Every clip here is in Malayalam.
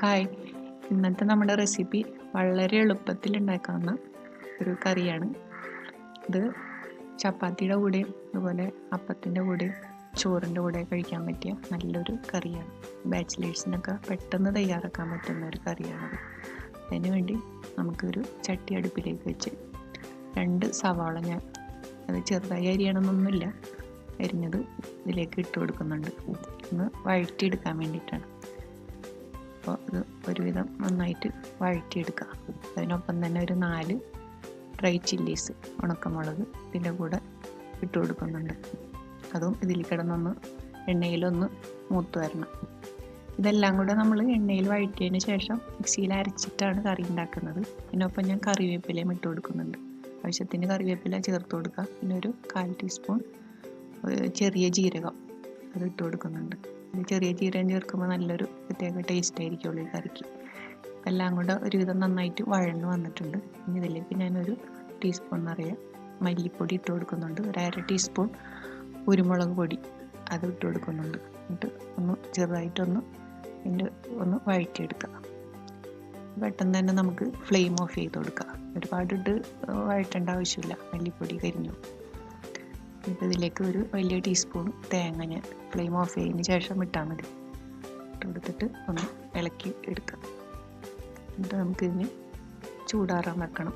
ഹായ്, ഇന്നത്തെ നമ്മുടെ റെസിപ്പി വളരെ എളുപ്പത്തിൽ ഉണ്ടാക്കാവുന്ന ഒരു കറിയാണ്. ഇത് ചപ്പാത്തിയുടെ കൂടെയും അതുപോലെ അപ്പത്തിൻ്റെ കൂടെയും ചോറിൻ്റെ കൂടെ കഴിക്കാൻ പറ്റിയ നല്ലൊരു കറിയാണ്. ബാച്ചിലേഴ്സിനൊക്കെ പെട്ടെന്ന് തയ്യാറാക്കാൻ പറ്റുന്ന ഒരു കറിയാണത്. അതിന് വേണ്ടി നമുക്കൊരു ചട്ടി അടുപ്പിലേക്ക് വെച്ച് 2 സവാള, ഞാൻ അത് ചെറുതായി അരിയണമെന്നൊന്നുമില്ല, അരിഞ്ഞത് ഇതിലേക്ക് ഇട്ട് കൊടുക്കുന്നുണ്ട്. ഒന്ന് വഴറ്റിയെടുക്കാൻ വേണ്ടിയിട്ടാണ്. അപ്പോൾ ഇത് ഒരുവിധം നന്നായിട്ട് വഴറ്റിയെടുക്കുക. അതിനൊപ്പം തന്നെ ഒരു 4 ഡ്രൈ ചില്ലീസ്, ഉണക്കമുളക് ഇതിൻ്റെ കൂടെ ഇട്ട് കൊടുക്കുന്നുണ്ട്. അതും ഇതിൽ കിടന്നൊന്ന് എണ്ണയിലൊന്ന് മൂത്ത് വരണം. ഇതെല്ലാം കൂടെ നമ്മൾ എണ്ണയിൽ വഴറ്റിയതിന് ശേഷം മിക്സിയിൽ അരച്ചിട്ടാണ് കറി ഉണ്ടാക്കുന്നത്. ഇതിനൊപ്പം ഞാൻ കറിവേപ്പിലയും ഇട്ട് കൊടുക്കുന്നുണ്ട്. ആവശ്യത്തിന് കറിവേപ്പില ചേർത്ത് കൊടുക്കുക. പിന്നെ ഒരു 1/4 ടീസ്പൂൺ ചെറിയ ജീരകം അത് ഇട്ട് കൊടുക്കുന്നുണ്ട്. ചെറിയ ജീരകം ചേർക്കുമ്പോൾ നല്ലൊരു പ്രത്യേക ടേസ്റ്റ് ആയിരിക്കുള്ളൂ ഈ കറിക്ക്. എല്ലാം കൂടെ ഒരുവിധം നന്നായിട്ട് വഴന്ന് വന്നിട്ടുണ്ട്. ഇനി ഇതിലേക്ക് ഞാനൊരു ടീസ്പൂൺ നിറയെ മല്ലിപ്പൊടി ഇട്ട് കൊടുക്കുന്നുണ്ട്. ഒരു 1/2 ടീസ്പൂൺ കുരുമുളക് പൊടി അത് ഇട്ട് കൊടുക്കുന്നുണ്ട്. എന്നിട്ട് ഒന്ന് ചെറുതായിട്ടൊന്ന് ഒന്ന് വഴറ്റിയെടുക്കുക. പെട്ടെന്ന് തന്നെ നമുക്ക് ഫ്ലെയിം ഓഫ് ചെയ്ത് കൊടുക്കുക. ഒരുപാടിട്ട് വഴറ്റേണ്ട ആവശ്യമില്ല, മല്ലിപ്പൊടി കരിഞ്ഞു. എന്നിട്ട് ഇതിലേക്ക് ഒരു വലിയ ടീസ്പൂൺ തേങ്ങ ഞാൻ ഫ്ലെയിം ഓഫ് ചെയ്തതിന് ശേഷം ഇട്ടാൽ മതി. ഇട്ട് കൊടുത്തിട്ട് ഒന്ന് ഇളക്കി എടുക്കുക. എന്നിട്ട് നമുക്കിതിന് ചൂടാറാൻ വെക്കണം.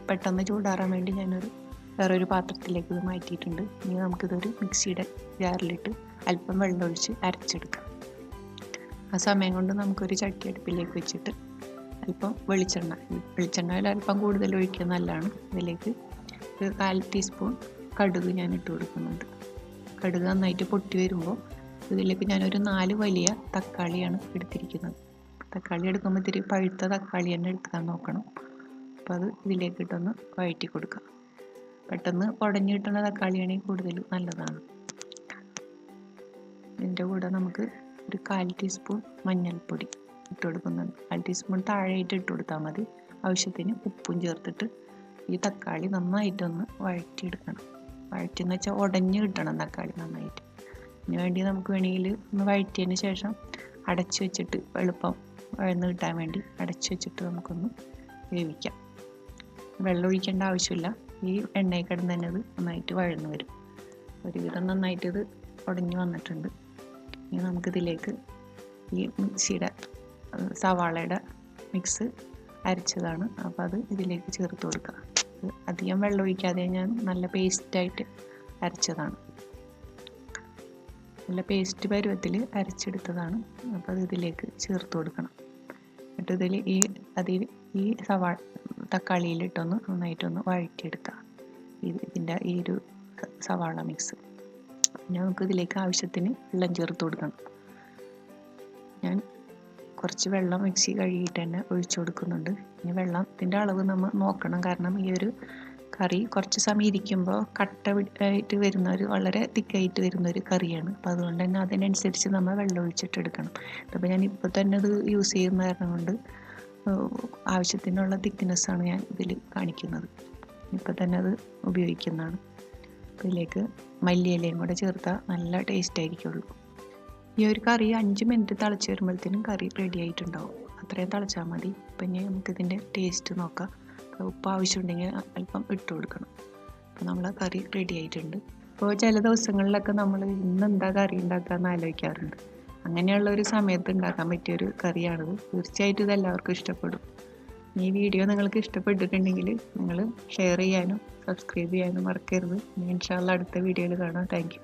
പെട്ടെന്ന് ചൂടാറാൻ വേണ്ടി ഞാനൊരു വേറൊരു പാത്രത്തിലേക്ക് ഇത് മാറ്റിയിട്ടുണ്ട്. ഇനി നമുക്കിതൊരു മിക്സിയുടെ ജാറിലിട്ട് അല്പം വെള്ളം ഒഴിച്ച് അരച്ചെടുക്കാം. ആ സമയം കൊണ്ട് നമുക്കൊരു ചട്ടി അടുപ്പിലേക്ക് വെച്ചിട്ട് അല്പം വെളിച്ചെണ്ണയിൽ അല്പം കൂടുതൽ ഒഴിക്കുന്നത് നല്ലതാണ്. ഇതിലേക്ക് ഒരു 1/4 ടീസ്പൂൺ കടുക് ഞാൻ ഇട്ട് കൊടുക്കുന്നുണ്ട്. കടുക് നന്നായിട്ട് പൊട്ടി വരുമ്പോൾ ഇതിലേക്ക് ഞാനൊരു 4 വലിയ തക്കാളിയാണ് എടുത്തിരിക്കുന്നത്. തക്കാളി എടുക്കുമ്പോൾ ഇത്തിരി പഴുത്ത തക്കാളി തന്നെ എടുക്കാൻ നോക്കണം. അപ്പോൾ അത് ഇതിലേക്ക് ഇട്ടൊന്ന് വഴറ്റി കൊടുക്കുക. പെട്ടെന്ന് ഉടഞ്ഞു കിട്ടുന്ന തക്കാളിയാണെങ്കിൽ കൂടുതൽ നല്ലതാണ്. ഇതിൻ്റെ കൂടെ നമുക്ക് ഒരു 1/4 ടീസ്പൂൺ മഞ്ഞൾപ്പൊടി ഇട്ട് കൊടുക്കുന്നുണ്ട്. 1/4 ടീസ്പൂൺ താഴെയായിട്ട് ഇട്ട് കൊടുത്താൽ മതി. ആവശ്യത്തിന് ഉപ്പും ചേർത്തിട്ട് ഈ തക്കാളി നന്നായിട്ടൊന്ന് വഴറ്റിയെടുക്കണം. വഴറ്റിയെന്ന് വെച്ചാൽ ഉടഞ്ഞു കിട്ടണം തക്കാളി നന്നായിട്ട്. അതിന് വേണ്ടി നമുക്ക് വേണമെങ്കിൽ ഒന്ന് വഴറ്റിയതിന് ശേഷം അടച്ചു വെച്ചിട്ട് എളുപ്പം വഴന്ന് കിട്ടാൻ വേണ്ടി അടച്ചു വെച്ചിട്ട് നമുക്കൊന്ന് വേവിക്കാം. വെള്ളം ഒഴിക്കേണ്ട ആവശ്യമില്ല. ഈ എണ്ണയിൽ കിടന്ന് തന്നെ അത് നന്നായിട്ട് വഴന്ന് വരും. ഒരുവിധം നന്നായിട്ട് ഇത് ഉടഞ്ഞു വന്നിട്ടുണ്ട്. ഇനി നമുക്കിതിലേക്ക് ഈ മിക്സിയുടെ സവാളയുടെ മിക്സ് അരച്ചതാണ്. അപ്പോൾ അത് ഇതിലേക്ക് ചേർത്ത് കൊടുക്കുക. അധികം വെള്ളം ഒഴിക്കാതെ ഞാൻ നല്ല പേസ്റ്റായിട്ട് അരച്ചതാണ്. നല്ല പേസ്റ്റ് പരുവത്തിൽ അരച്ചെടുത്തതാണ്. അപ്പോൾ അത് ഇതിലേക്ക് ചേർത്ത് കൊടുക്കണം. എന്നിട്ട് ഇതിൽ ഈ തക്കാളിയിലിട്ടൊന്ന് നന്നായിട്ടൊന്ന് വഴറ്റിയെടുക്കുക. ഇതിൻ്റെ ഈ ഒരു സവാള മിക്സ്. പിന്നെ നമുക്ക് ഇതിലേക്ക് ആവശ്യത്തിന് വെള്ളം ചേർത്ത് കൊടുക്കണം. ഞാൻ കുറച്ച് വെള്ളം മിക്സി കഴുകിയിട്ട് തന്നെ ഒഴിച്ചു കൊടുക്കുന്നുണ്ട്. ഇനി വെള്ളത്തിൻ്റെ അളവ് നമ്മൾ നോക്കണം. കാരണം ഈ ഒരു കറി കുറച്ച് സമയം ഇരിക്കുമ്പോൾ ആയിട്ട് വളരെ തിക്കായിട്ട് വരുന്നൊരു കറിയാണ്. അപ്പോൾ അതുകൊണ്ട് തന്നെ അതിനനുസരിച്ച് നമ്മൾ വെള്ളം ഒഴിച്ചിട്ടെടുക്കണം. അപ്പോൾ ഞാൻ ഇപ്പോൾ തന്നെ ഇത് യൂസ് ചെയ്യുന്ന കാരണം കൊണ്ട് ആവശ്യത്തിനുള്ള തിക്നെസ്സാണ് ഞാൻ ഇതിൽ കാണിക്കുന്നത്. ഇപ്പോൾ തന്നെ അത് ഉപയോഗിക്കുന്നതാണ്. അപ്പോൾ ഇതിലേക്ക് മല്ലിയിലയും കൂടെ ചേർത്താൽ നല്ല ടേസ്റ്റ് ആയിരിക്കുള്ളൂ. ഈ ഒരു കറി 5 മിനിറ്റ് തിളച്ച് വരുമ്പോഴത്തേനും കറി റെഡി ആയിട്ടുണ്ടാവും. അത്രയും തിളച്ചാൽ മതി. അപ്പം ഇനി നമുക്കിതിൻ്റെ ടേസ്റ്റ് നോക്കാം. ഉപ്പ് ആവശ്യമുണ്ടെങ്കിൽ അല്പം ഇട്ട് കൊടുക്കണം. അപ്പോൾ നമ്മളെ കറി റെഡി ആയിട്ടുണ്ട്. ഇപ്പോൾ ചില ദിവസങ്ങളിലൊക്കെ നമ്മൾ ഇന്നെന്താ കറി ഉണ്ടാക്കാമെന്ന് ആലോചിക്കാറുണ്ട്. അങ്ങനെയുള്ള ഒരു സമയത്ത് ഉണ്ടാക്കാൻ പറ്റിയൊരു കറിയാണിത്. തീർച്ചയായിട്ടും ഇത് എല്ലാവർക്കും ഇഷ്ടപ്പെടും. ഈ വീഡിയോ നിങ്ങൾക്ക് ഇഷ്ടപ്പെട്ടിട്ടുണ്ടെങ്കിൽ നിങ്ങൾ ഷെയർ ചെയ്യാനും സബ്സ്ക്രൈബ് ചെയ്യാനും മറക്കരുത്. ഇൻഷാ അല്ലാഹ് അടുത്ത വീഡിയോയിൽ കാണാം. Thank you.